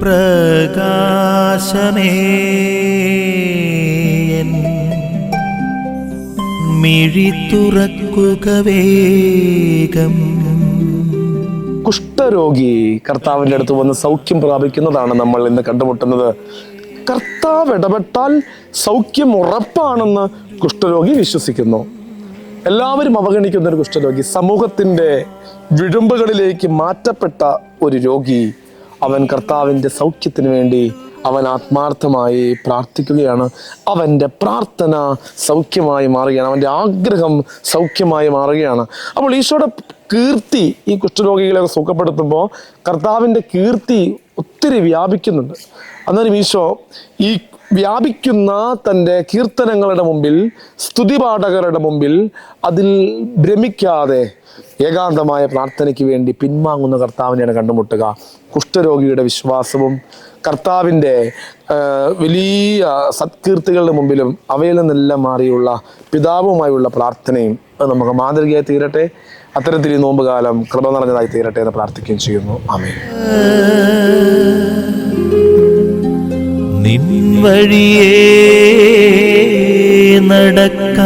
പ്രകാശമേ മിഴി തുറക്കുക വേഗം. കുഷ്ഠരോഗി കർത്താവിൻ്റെ അടുത്ത് വന്ന് സൗഖ്യം പ്രാപിക്കുന്നതാണ് നമ്മൾ ഇന്ന് കണ്ടുമുട്ടുന്നത്. കർത്താവ് ഇടപെട്ടാൽ സൗഖ്യം ഉറപ്പാണെന്ന് കുഷ്ഠരോഗി വിശ്വസിക്കുന്നു. എല്ലാവരും അവഗണിക്കുന്ന ഒരു കുഷ്ഠരോഗി, സമൂഹത്തിൻ്റെ വിഴുമ്പുകളിലേക്ക് മാറ്റപ്പെട്ട ഒരു രോഗി. അവൻ കർത്താവിൻ്റെ സൗഖ്യത്തിന് വേണ്ടി അവൻ ആത്മാർത്ഥമായി പ്രാർത്ഥിക്കുകയാണ്. അവൻ്റെ പ്രാർത്ഥന സൗഖ്യമായി മാറുകയാണ്, അവൻ്റെ ആഗ്രഹം സൗഖ്യമായി മാറുകയാണ്. അപ്പോൾ ഈശോയുടെ കീർത്തി ഈ കുഷ്ഠരോഗികളെ സുഖപ്പെടുത്തുമ്പോൾ കർത്താവിൻ്റെ കീർത്തി ഒത്തിരി വ്യാപിക്കുന്നുണ്ട്. അന്നേരം ഈശോ ഈ വ്യാപിക്കുന്ന തൻ്റെ കീർത്തനങ്ങളുടെ മുമ്പിൽ, സ്തുതിപാഠകരുടെ മുമ്പിൽ അതിൽ ഭ്രമിക്കാതെ ഏകാന്തമായ പ്രാർത്ഥനയ്ക്ക് വേണ്ടി പിൻവാങ്ങുന്ന കർത്താവിനെയാണ് കണ്ടുമുട്ടുക. കുഷ്ഠരോഗിയുടെ വിശ്വാസവും കർത്താവിൻ്റെ വലിയ സത്കീർത്തികളുടെ മുമ്പിലും അവയിൽ നിന്നെല്ലാം മാറിയുള്ള പിതാവുമായുള്ള പ്രാർത്ഥനയും അത് നമുക്ക് മാതൃകയായി തീരട്ടെ. അത്തരത്തിൽ ഈ നോമ്പുകാലം കൃപ നിറഞ്ഞതായി തീരട്ടെ എന്ന് പ്രാർത്ഥിക്കുകയും ചെയ്യുന്നു. ആമേൻ. നിൻ വഴിയേ നടക്ക